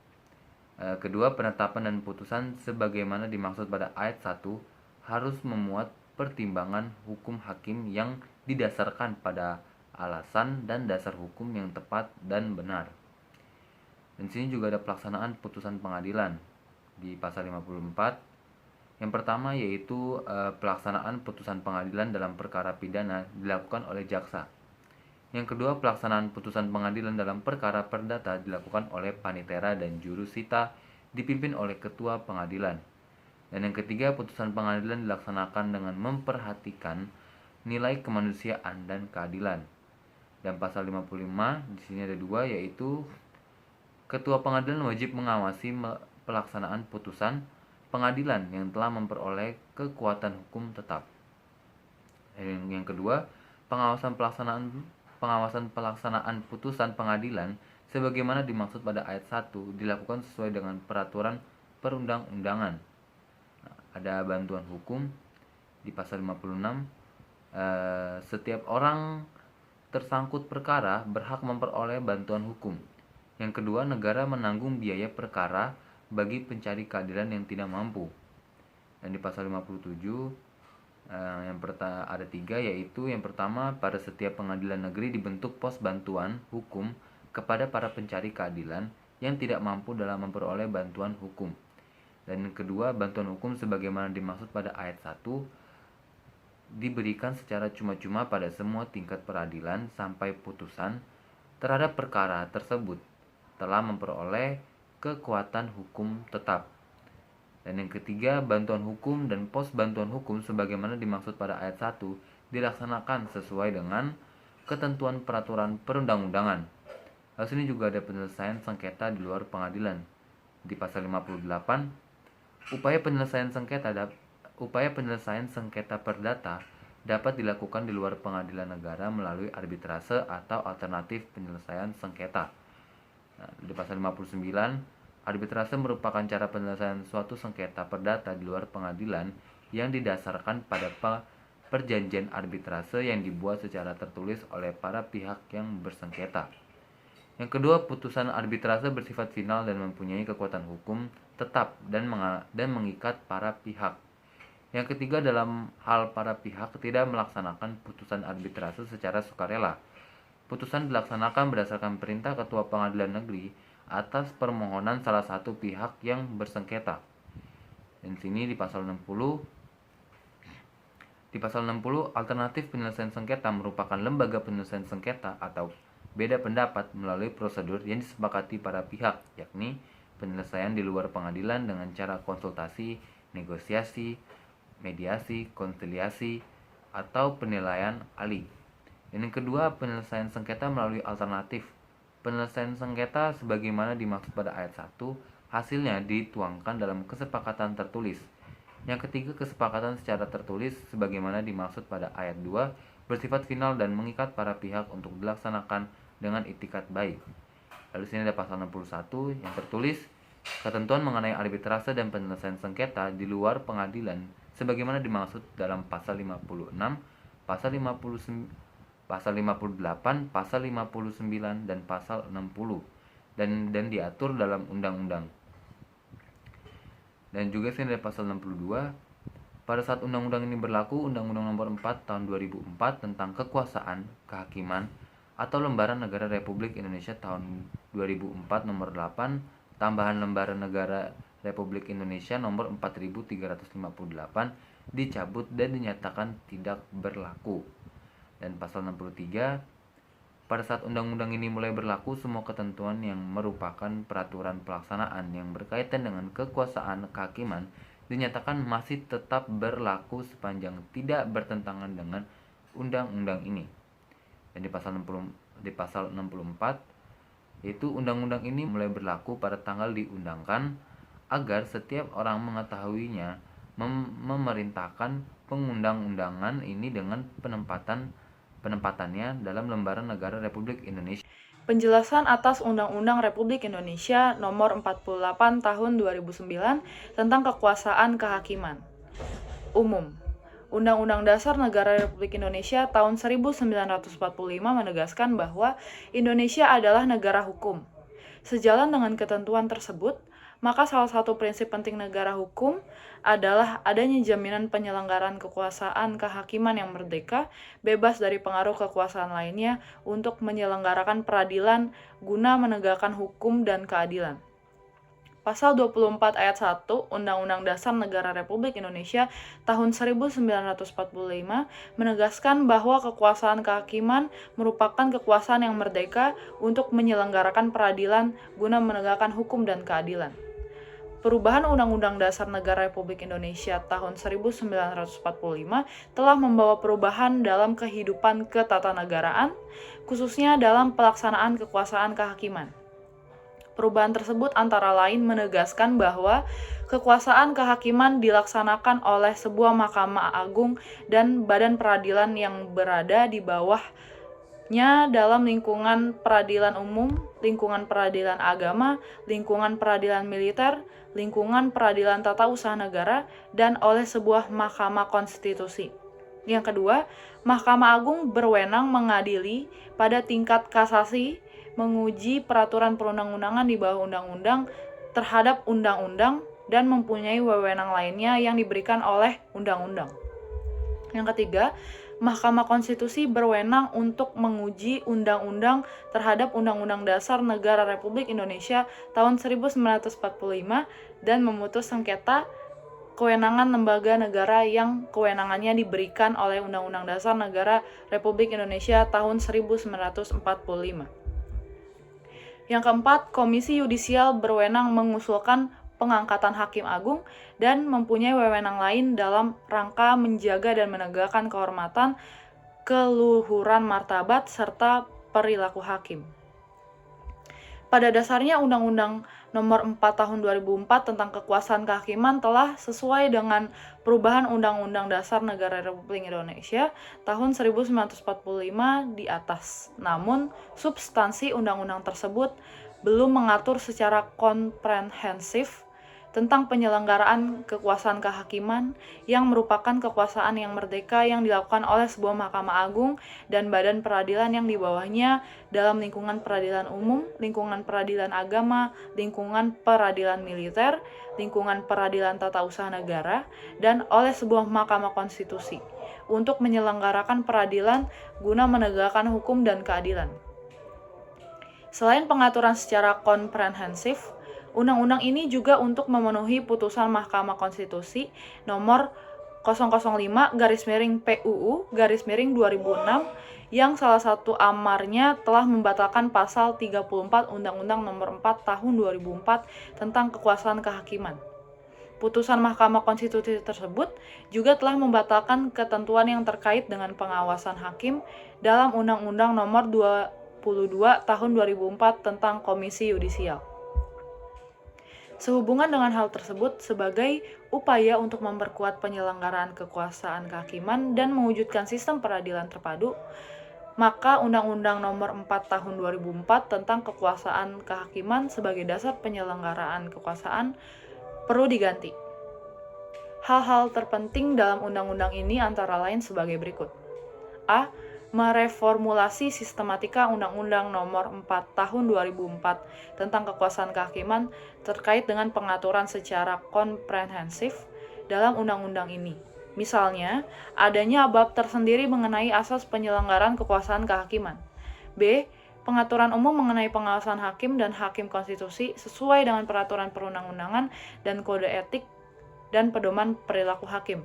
Kedua, penetapan dan putusan sebagaimana dimaksud pada ayat 1 harus memuat pertimbangan hukum hakim yang didasarkan pada alasan dan dasar hukum yang tepat dan benar. Dan sini juga ada pelaksanaan putusan pengadilan di pasal 54. Yang pertama yaitu pelaksanaan putusan pengadilan dalam perkara pidana dilakukan oleh jaksa. Yang kedua, pelaksanaan putusan pengadilan dalam perkara perdata dilakukan oleh panitera dan jurusita dipimpin oleh ketua pengadilan. Dan yang ketiga, putusan pengadilan dilaksanakan dengan memperhatikan nilai kemanusiaan dan keadilan. Dan pasal 55 di sini ada 2, yaitu ketua pengadilan wajib mengawasi pelaksanaan putusan pengadilan yang telah memperoleh kekuatan hukum tetap. Yang kedua, pengawasan pelaksanaan putusan pengadilan sebagaimana dimaksud pada ayat 1 dilakukan sesuai dengan peraturan perundang-undangan. Ada bantuan hukum di pasal 56. Setiap orang tersangkut perkara berhak memperoleh bantuan hukum. Yang kedua, negara menanggung biaya perkara bagi pencari keadilan yang tidak mampu. Dan di pasal 57 ada 3, yaitu yang pertama, pada setiap pengadilan negeri dibentuk pos bantuan hukum kepada para pencari keadilan yang tidak mampu dalam memperoleh bantuan hukum. Dan yang kedua, bantuan hukum sebagaimana dimaksud pada ayat 1 diberikan secara cuma-cuma pada semua tingkat peradilan sampai putusan terhadap perkara tersebut telah memperoleh kekuatan hukum tetap. Dan yang ketiga, bantuan hukum dan pos bantuan hukum sebagaimana dimaksud pada ayat 1 dilaksanakan sesuai dengan ketentuan peraturan perundang-undangan. Hal ini juga ada penyelesaian sengketa di luar pengadilan. Di pasal 58, upaya penyelesaian sengketa perdata dapat dilakukan di luar pengadilan negara melalui arbitrase atau alternatif penyelesaian sengketa. Di pasal 59, arbitrase merupakan cara penyelesaian suatu sengketa perdata di luar pengadilan yang didasarkan pada perjanjian arbitrase yang dibuat secara tertulis oleh para pihak yang bersengketa. Yang kedua, putusan arbitrase bersifat final dan mempunyai kekuatan hukum tetap dan mengikat para pihak. Yang ketiga, dalam hal para pihak tidak melaksanakan putusan arbitrase secara sukarela. Putusan dilaksanakan berdasarkan perintah Ketua Pengadilan Negeri atas permohonan salah satu pihak yang bersengketa. Dan sini di pasal 60, alternatif penyelesaian sengketa merupakan lembaga penyelesaian sengketa atau beda pendapat melalui prosedur yang disepakati para pihak, yakni penyelesaian di luar pengadilan dengan cara konsultasi, negosiasi, mediasi, konsiliasi, atau penilaian ahli. Dan yang kedua, penyelesaian sengketa melalui alternatif. Penyelesaian sengketa sebagaimana dimaksud pada ayat 1, hasilnya dituangkan dalam kesepakatan tertulis. Yang ketiga, kesepakatan secara tertulis sebagaimana dimaksud pada ayat 2 bersifat final dan mengikat para pihak untuk dilaksanakan dengan itikat baik. Lalu sini ada pasal 61 yang tertulis ketentuan mengenai arbitrase dan penyelesaian sengketa di luar pengadilan sebagaimana dimaksud dalam pasal 56, pasal 58, pasal 59 dan pasal 60 dan diatur dalam undang-undang. Dan juga sini ada pasal 62. Pada saat undang-undang ini berlaku, Undang-Undang Nomor 4 Tahun 2004 tentang Kekuasaan Kehakiman atau Lembaran Negara Republik Indonesia Tahun 2004 Nomor 8, tambahan Lembaran Negara Republik Indonesia Nomor 4358 dicabut dan dinyatakan tidak berlaku. Dan pasal 63, pada saat undang-undang ini mulai berlaku, semua ketentuan yang merupakan peraturan pelaksanaan yang berkaitan dengan kekuasaan kehakiman dinyatakan masih tetap berlaku sepanjang tidak bertentangan dengan undang-undang ini. Dan di pasal 64 yaitu undang-undang ini mulai berlaku pada tanggal diundangkan agar setiap orang mengetahuinya, memerintahkan pengundang-undangan ini dengan penempatannya dalam Lembaran Negara Republik Indonesia. Penjelasan atas Undang-Undang Republik Indonesia Nomor 48 Tahun 2009 tentang Kekuasaan Kehakiman. Umum. Undang-Undang Dasar Negara Republik Indonesia tahun 1945 menegaskan bahwa Indonesia adalah negara hukum. Sejalan dengan ketentuan tersebut, maka salah satu prinsip penting negara hukum adalah adanya jaminan penyelenggaraan kekuasaan kehakiman yang merdeka, bebas dari pengaruh kekuasaan lainnya untuk menyelenggarakan peradilan guna menegakkan hukum dan keadilan. Pasal 24 ayat 1 Undang-Undang Dasar Negara Republik Indonesia tahun 1945 menegaskan bahwa kekuasaan kehakiman merupakan kekuasaan yang merdeka untuk menyelenggarakan peradilan guna menegakkan hukum dan keadilan. Perubahan Undang-Undang Dasar Negara Republik Indonesia tahun 1945 telah membawa perubahan dalam kehidupan ketatanegaraan, khususnya dalam pelaksanaan kekuasaan kehakiman. Perubahan tersebut antara lain menegaskan bahwa kekuasaan kehakiman dilaksanakan oleh sebuah Mahkamah Agung dan badan peradilan yang berada di bawahnya dalam lingkungan peradilan umum, lingkungan peradilan agama, lingkungan peradilan militer, lingkungan peradilan tata usaha negara, dan oleh sebuah Mahkamah Konstitusi. Yang kedua, Mahkamah Agung berwenang mengadili pada tingkat kasasi, menguji peraturan perundang-undangan di bawah undang-undang terhadap undang-undang, dan mempunyai wewenang lainnya yang diberikan oleh undang-undang. Yang ketiga, Mahkamah Konstitusi berwenang untuk menguji undang-undang terhadap Undang-Undang Dasar Negara Republik Indonesia tahun 1945 dan memutus sengketa kewenangan lembaga negara yang kewenangannya diberikan oleh Undang-Undang Dasar Negara Republik Indonesia tahun 1945. Yang keempat, Komisi Yudisial berwenang mengusulkan pengangkatan Hakim Agung dan mempunyai wewenang lain dalam rangka menjaga dan menegakkan kehormatan, keluhuran martabat, serta perilaku hakim. Pada dasarnya Undang-Undang Nomor 4 Tahun 2004 tentang Kekuasaan Kehakiman telah sesuai dengan perubahan Undang-Undang Dasar Negara Republik Indonesia tahun 1945 di atas. Namun, substansi undang-undang tersebut belum mengatur secara komprehensif tentang penyelenggaraan kekuasaan kehakiman yang merupakan kekuasaan yang merdeka yang dilakukan oleh sebuah Mahkamah Agung dan badan peradilan yang di bawahnya dalam lingkungan peradilan umum, lingkungan peradilan agama, lingkungan peradilan militer, lingkungan peradilan tata usaha negara, dan oleh sebuah Mahkamah Konstitusi untuk menyelenggarakan peradilan guna menegakkan hukum dan keadilan. Selain pengaturan secara komprehensif, undang-undang ini juga untuk memenuhi putusan Mahkamah Konstitusi nomor 005/PUU/2006 yang salah satu amarnya telah membatalkan pasal 34 Undang-Undang Nomor 4 Tahun 2004 tentang Kekuasaan Kehakiman. Putusan Mahkamah Konstitusi tersebut juga telah membatalkan ketentuan yang terkait dengan pengawasan hakim dalam Undang-Undang Nomor 22 Tahun 2004 tentang Komisi Yudisial. Sehubungan dengan hal tersebut, sebagai upaya untuk memperkuat penyelenggaraan kekuasaan kehakiman dan mewujudkan sistem peradilan terpadu, maka Undang-Undang Nomor 4 Tahun 2004 tentang Kekuasaan Kehakiman sebagai dasar penyelenggaraan kekuasaan perlu diganti. Hal-hal terpenting dalam undang-undang ini antara lain sebagai berikut. A. Mereformulasi sistematika Undang-Undang Nomor 4 Tahun 2004 tentang Kekuasaan Kehakiman terkait dengan pengaturan secara komprehensif dalam undang-undang ini. Misalnya, adanya bab tersendiri mengenai asas penyelenggaraan kekuasaan kehakiman. B. Pengaturan umum mengenai pengawasan hakim dan hakim konstitusi sesuai dengan peraturan perundang-undangan dan kode etik dan pedoman perilaku hakim.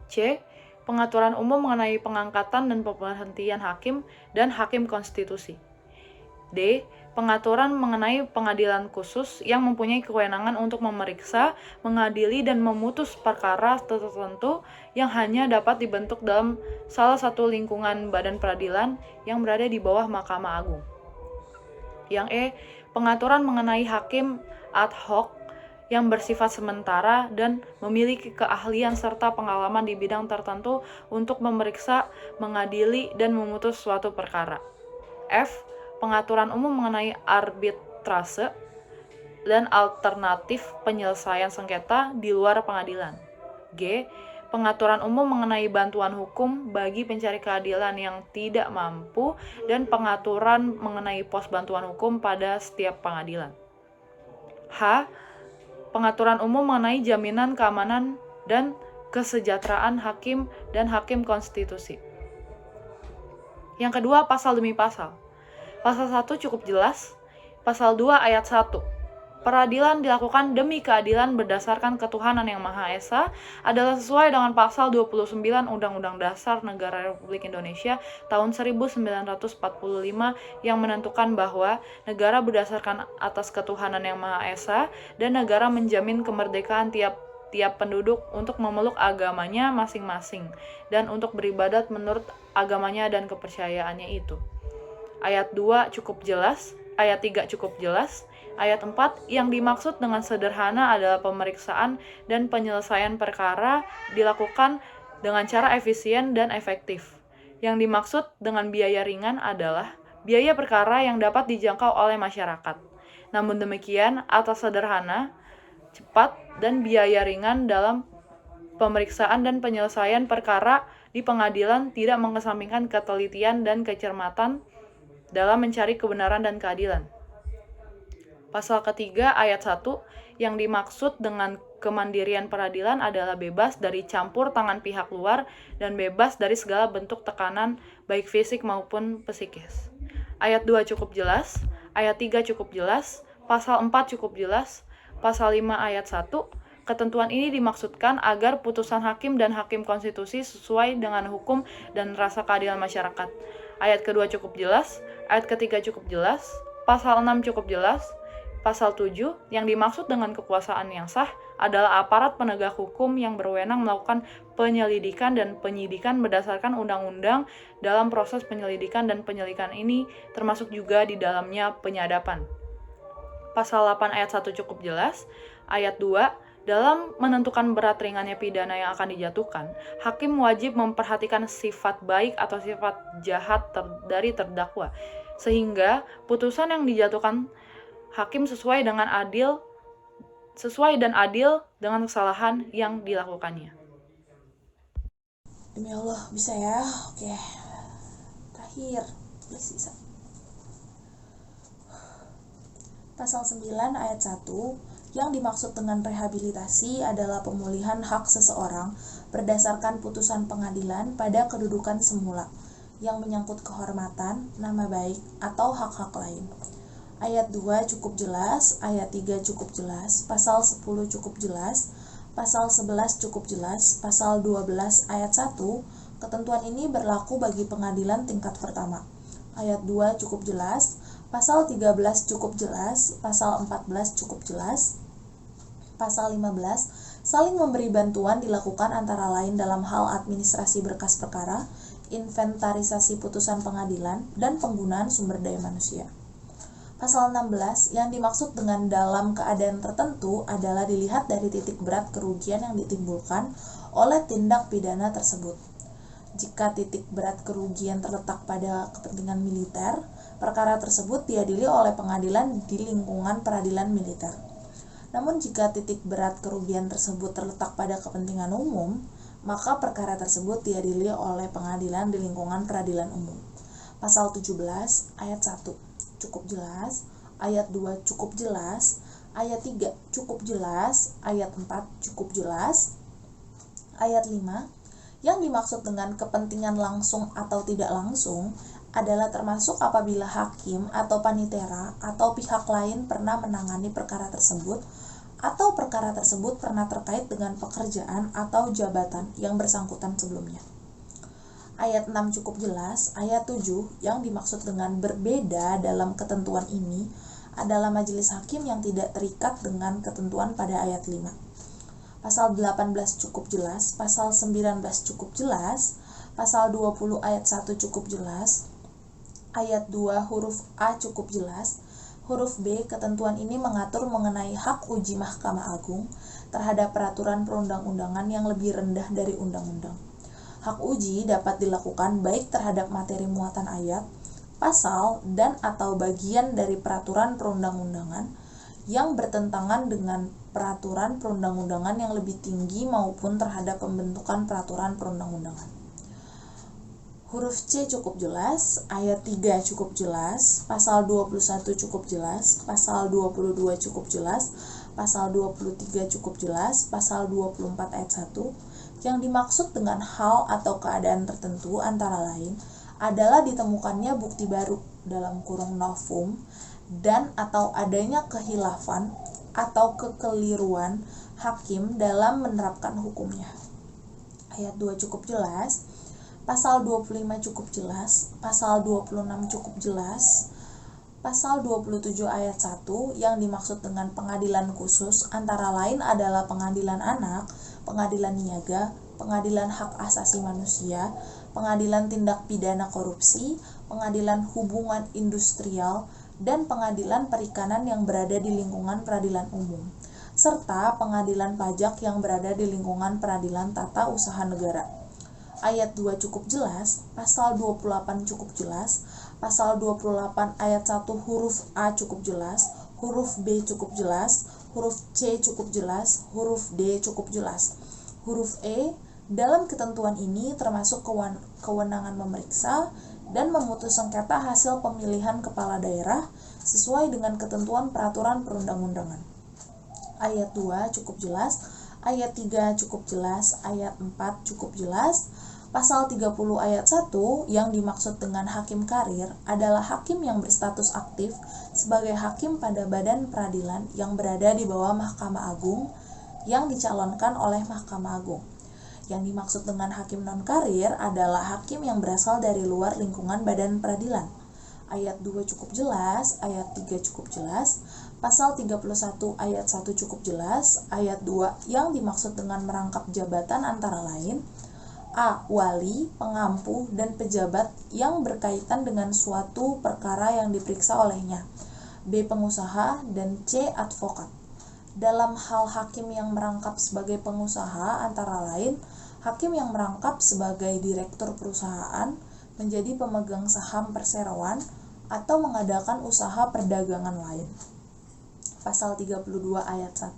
C. Pengaturan umum mengenai pengangkatan dan pemberhentian hakim dan hakim konstitusi. D. Pengaturan mengenai pengadilan khusus yang mempunyai kewenangan untuk memeriksa, mengadili, dan memutus perkara tertentu yang hanya dapat dibentuk dalam salah satu lingkungan badan peradilan yang berada di bawah Mahkamah Agung. Yang E. Pengaturan mengenai hakim ad hoc yang bersifat sementara dan memiliki keahlian serta pengalaman di bidang tertentu untuk memeriksa, mengadili, dan memutus suatu perkara. F. Pengaturan umum mengenai arbitrase dan alternatif penyelesaian sengketa di luar pengadilan. G. Pengaturan umum mengenai bantuan hukum bagi pencari keadilan yang tidak mampu dan pengaturan mengenai pos bantuan hukum pada setiap pengadilan. H. Pengaturan umum mengenai jaminan keamanan dan kesejahteraan hakim dan hakim konstitusi. Yang kedua, pasal demi pasal. Pasal 1 cukup jelas. Pasal 2 ayat 1. Peradilan dilakukan demi keadilan berdasarkan ketuhanan yang Maha Esa adalah sesuai dengan pasal 29 Undang-Undang Dasar Negara Republik Indonesia tahun 1945 yang menentukan bahwa negara berdasarkan atas ketuhanan yang Maha Esa dan negara menjamin kemerdekaan tiap penduduk untuk memeluk agamanya masing-masing dan untuk beribadat menurut agamanya dan kepercayaannya itu. Ayat 2 cukup jelas, ayat 3 cukup jelas. Ayat 4, yang dimaksud dengan sederhana adalah pemeriksaan dan penyelesaian perkara dilakukan dengan cara efisien dan efektif. Yang dimaksud dengan biaya ringan adalah biaya perkara yang dapat dijangkau oleh masyarakat. Namun demikian, atas sederhana, cepat, dan biaya ringan dalam pemeriksaan dan penyelesaian perkara di pengadilan tidak mengesampingkan ketelitian dan kecermatan dalam mencari kebenaran dan keadilan. Pasal ketiga ayat 1, yang dimaksud dengan kemandirian peradilan adalah bebas dari campur tangan pihak luar dan bebas dari segala bentuk tekanan baik fisik maupun psikis. Ayat 2 cukup jelas, ayat 3 cukup jelas, pasal 4 cukup jelas, pasal 5 ayat 1, Ketentuan ini dimaksudkan agar putusan hakim dan hakim konstitusi sesuai dengan hukum dan rasa keadilan masyarakat. Ayat kedua cukup jelas, ayat ketiga cukup jelas, pasal 6 cukup jelas, pasal 7 yang dimaksud dengan kekuasaan yang sah adalah aparat penegak hukum yang berwenang melakukan penyelidikan dan penyidikan berdasarkan undang-undang dalam proses penyelidikan dan penyelidikan ini termasuk juga di dalamnya penyadapan. Pasal 8 ayat 1 cukup jelas, ayat 2 dalam menentukan berat ringannya pidana yang akan dijatuhkan, hakim wajib memperhatikan sifat baik atau sifat jahat dari terdakwa, sehingga putusan yang dijatuhkan hakim sesuai dan adil dengan kesalahan yang dilakukannya. Demi Allah, bisa ya? Oke. Terakhir, please bisa. Pasal 9 ayat 1 yang dimaksud dengan rehabilitasi adalah pemulihan hak seseorang berdasarkan putusan pengadilan pada kedudukan semula yang menyangkut kehormatan, nama baik, atau hak-hak lain. Ayat 2 cukup jelas, ayat 3 cukup jelas, pasal 10 cukup jelas, pasal 11 cukup jelas, pasal 12 ayat 1, ketentuan ini berlaku bagi pengadilan tingkat pertama. Ayat 2 cukup jelas, pasal 13 cukup jelas, pasal 14 cukup jelas, pasal 15, saling memberi bantuan dilakukan antara lain dalam hal administrasi berkas perkara, inventarisasi putusan pengadilan, dan penggunaan sumber daya manusia. Pasal 16, yang dimaksud dengan dalam keadaan tertentu adalah dilihat dari titik berat kerugian yang ditimbulkan oleh tindak pidana tersebut. Jika titik berat kerugian terletak pada kepentingan militer, perkara tersebut diadili oleh pengadilan di lingkungan peradilan militer. Namun jika titik berat kerugian tersebut terletak pada kepentingan umum, maka perkara tersebut diadili oleh pengadilan di lingkungan peradilan umum. Pasal 17 ayat 1 cukup jelas, ayat 2 cukup jelas, ayat 3 cukup jelas, ayat 4 cukup jelas, ayat 5 yang dimaksud dengan kepentingan langsung atau tidak langsung adalah termasuk apabila hakim atau panitera atau pihak lain pernah menangani perkara tersebut atau perkara tersebut pernah terkait dengan pekerjaan atau jabatan yang bersangkutan sebelumnya. Ayat 6 cukup jelas, ayat 7 yang dimaksud dengan berbeda dalam ketentuan ini adalah majelis hakim yang tidak terikat dengan ketentuan pada ayat 5. Pasal 18 cukup jelas, pasal 19 cukup jelas, pasal 20 ayat 1 cukup jelas, ayat 2 huruf A cukup jelas, huruf B ketentuan ini mengatur mengenai hak uji Mahkamah Agung terhadap peraturan perundang-undangan yang lebih rendah dari undang-undang. Hak uji dapat dilakukan baik terhadap materi muatan ayat, pasal, dan atau bagian dari peraturan perundang-undangan yang bertentangan dengan peraturan perundang-undangan yang lebih tinggi maupun terhadap pembentukan peraturan perundang-undangan. Huruf C cukup jelas, ayat 3 cukup jelas, pasal 21 cukup jelas, pasal 22 cukup jelas, pasal 23 cukup jelas, pasal 24 ayat 1, yang dimaksud dengan hal atau keadaan tertentu antara lain adalah ditemukannya bukti baru dalam kurung novum dan atau adanya kehilafan atau kekeliruan hakim dalam menerapkan hukumnya. Ayat 2 cukup jelas, pasal 25 cukup jelas, pasal 26 cukup jelas, pasal 27 ayat 1 yang dimaksud dengan pengadilan khusus antara lain adalah pengadilan anak, pengadilan niaga, pengadilan hak asasi manusia, pengadilan tindak pidana korupsi, pengadilan hubungan industrial, dan pengadilan perikanan yang berada di lingkungan peradilan umum, serta pengadilan pajak yang berada di lingkungan peradilan tata usaha negara. Ayat 2 cukup jelas, pasal 28 cukup jelas, pasal 28 ayat 1 huruf A cukup jelas, huruf B cukup jelas, huruf C cukup jelas, huruf D cukup jelas. Huruf E, dalam ketentuan ini termasuk kewenangan memeriksa dan memutus sengketa hasil pemilihan kepala daerah sesuai dengan ketentuan peraturan perundang-undangan. Ayat 2 cukup jelas, ayat 3 cukup jelas, ayat 4 cukup jelas. Pasal 30 ayat 1 yang dimaksud dengan hakim karir adalah hakim yang berstatus aktif sebagai hakim pada badan peradilan yang berada di bawah Mahkamah Agung yang dicalonkan oleh Mahkamah Agung. Yang dimaksud dengan hakim non-karir adalah hakim yang berasal dari luar lingkungan badan peradilan. Ayat 2 cukup jelas, ayat 3 cukup jelas, pasal 31 ayat 1 cukup jelas, ayat 2 yang dimaksud dengan merangkap jabatan antara lain A. Wali, pengampu, dan pejabat yang berkaitan dengan suatu perkara yang diperiksa olehnya. B. Pengusaha, dan C. Advokat. Dalam hal hakim yang merangkap sebagai pengusaha antara lain, hakim yang merangkap sebagai direktur perusahaan, menjadi pemegang saham perseroan, atau mengadakan usaha perdagangan lain. Pasal 32 ayat 1,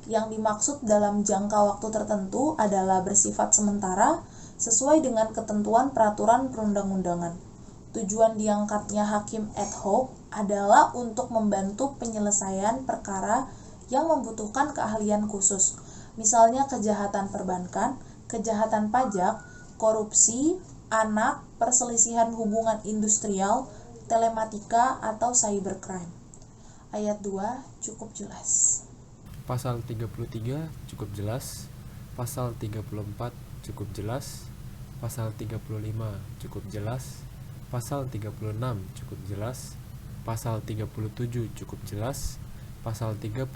yang dimaksud dalam jangka waktu tertentu adalah bersifat sementara sesuai dengan ketentuan peraturan perundang-undangan. Tujuan diangkatnya hakim ad hoc adalah untuk membantu penyelesaian perkara yang membutuhkan keahlian khusus, misalnya kejahatan perbankan, kejahatan pajak, korupsi, anak, perselisihan hubungan industrial, telematika, atau cybercrime. Ayat 2 cukup jelas. Pasal 33 cukup jelas, pasal 34 cukup jelas, pasal 35 cukup jelas, pasal 36 cukup jelas, pasal 37 cukup jelas, pasal 38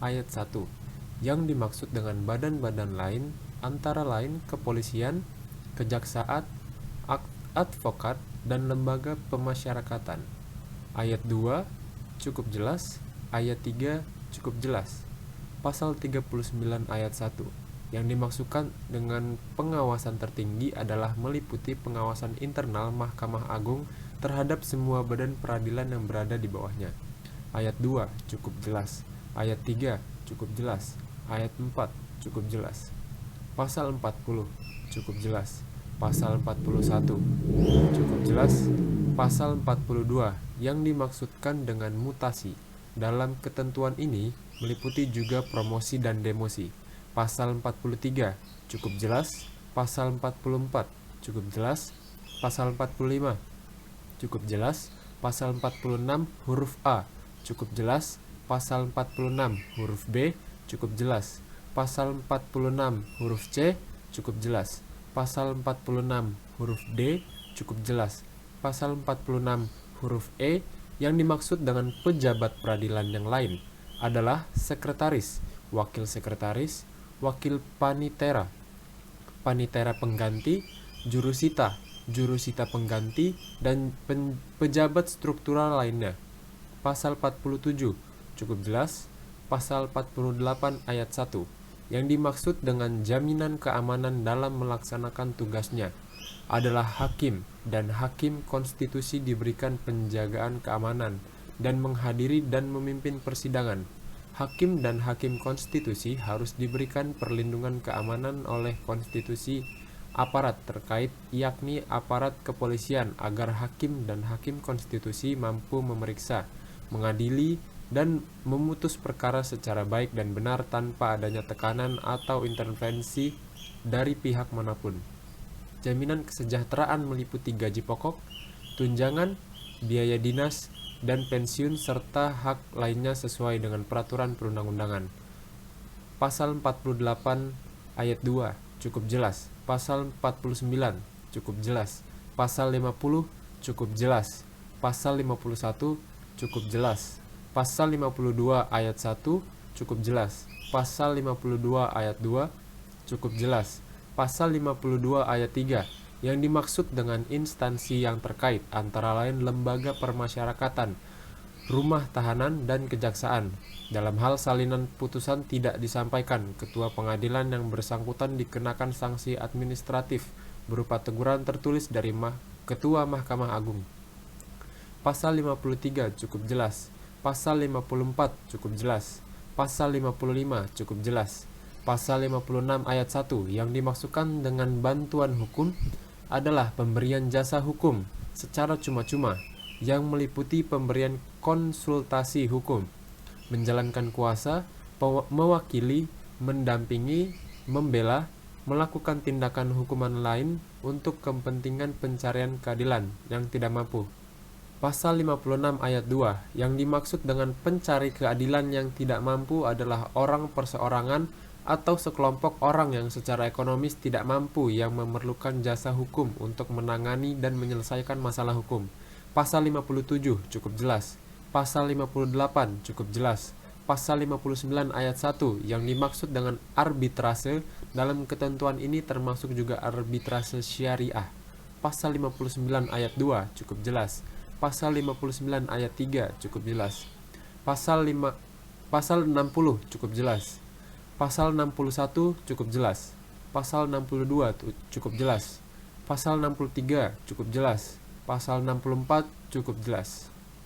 ayat 1 yang dimaksud dengan badan-badan lain antara lain kepolisian, kejaksaan, advokat, dan lembaga pemasyarakatan. Ayat 2 cukup jelas, ayat 3 cukup jelas. Pasal 39 ayat 1 yang dimaksudkan dengan pengawasan tertinggi adalah meliputi pengawasan internal Mahkamah Agung terhadap semua badan peradilan yang berada di bawahnya. Ayat 2 cukup jelas, ayat 3 cukup jelas, ayat 4 cukup jelas. Pasal 40 cukup jelas, pasal 41 cukup jelas, pasal 42 yang dimaksudkan dengan mutasi dalam ketentuan ini meliputi juga promosi dan demosi. Pasal 43 cukup jelas, pasal 44 cukup jelas, pasal 45 cukup jelas, pasal 46 huruf A cukup jelas, pasal 46 huruf B cukup jelas, pasal 46 huruf C cukup jelas, pasal 46 huruf D cukup jelas, pasal 46 huruf E yang dimaksud dengan pejabat peradilan yang lain adalah sekretaris, wakil sekretaris, wakil panitera, panitera pengganti, jurusita, jurusita pengganti, dan pejabat struktural lainnya. Pasal 47 cukup jelas, pasal 48 ayat 1 yang dimaksud dengan jaminan keamanan dalam melaksanakan tugasnya adalah hakim, dan hakim konstitusi diberikan penjagaan keamanan dan menghadiri dan memimpin persidangan. Hakim dan hakim konstitusi harus diberikan perlindungan keamanan oleh konstitusi aparat terkait, yakni aparat kepolisian, agar hakim dan hakim konstitusi mampu memeriksa, mengadili, dan memutus perkara secara baik dan benar tanpa adanya tekanan atau intervensi dari pihak manapun. Jaminan kesejahteraan meliputi gaji pokok, tunjangan, biaya dinas, dan pensiun serta hak lainnya sesuai dengan peraturan perundang-undangan. Pasal 48 ayat 2 cukup jelas, pasal 49 cukup jelas, pasal 50 cukup jelas, pasal 51 cukup jelas, pasal 52 ayat 1 cukup jelas, pasal 52 ayat 2 cukup jelas, pasal 52 ayat 3 yang dimaksud dengan instansi yang terkait antara lain lembaga permasyarakatan, rumah tahanan, dan kejaksaan. Dalam hal salinan putusan tidak disampaikan, ketua pengadilan yang bersangkutan dikenakan sanksi administratif berupa teguran tertulis dari ketua Mahkamah Agung. Pasal 53 cukup jelas, pasal 54 cukup jelas, pasal 55 cukup jelas. Pasal 56 ayat 1 yang dimaksudkan dengan bantuan hukum adalah pemberian jasa hukum secara cuma-cuma yang meliputi pemberian konsultasi hukum, menjalankan kuasa, mewakili, mendampingi, membela, melakukan tindakan hukuman lain untuk kepentingan pencarian keadilan yang tidak mampu. Pasal 56 ayat 2, yang dimaksud dengan pencari keadilan yang tidak mampu adalah orang perseorangan atau sekelompok orang yang secara ekonomis tidak mampu yang memerlukan jasa hukum untuk menangani dan menyelesaikan masalah hukum. Pasal 57 cukup jelas. Pasal 58 cukup jelas. Pasal 59 ayat 1 yang dimaksud dengan arbitrase dalam ketentuan ini termasuk juga arbitrase syariah. Pasal 59 ayat 2 cukup jelas. Pasal 59 ayat 3 cukup jelas. Pasal 60 cukup jelas. Pasal 61 cukup jelas. Pasal 62 cukup jelas. Pasal 63 cukup jelas. Pasal 64 cukup jelas.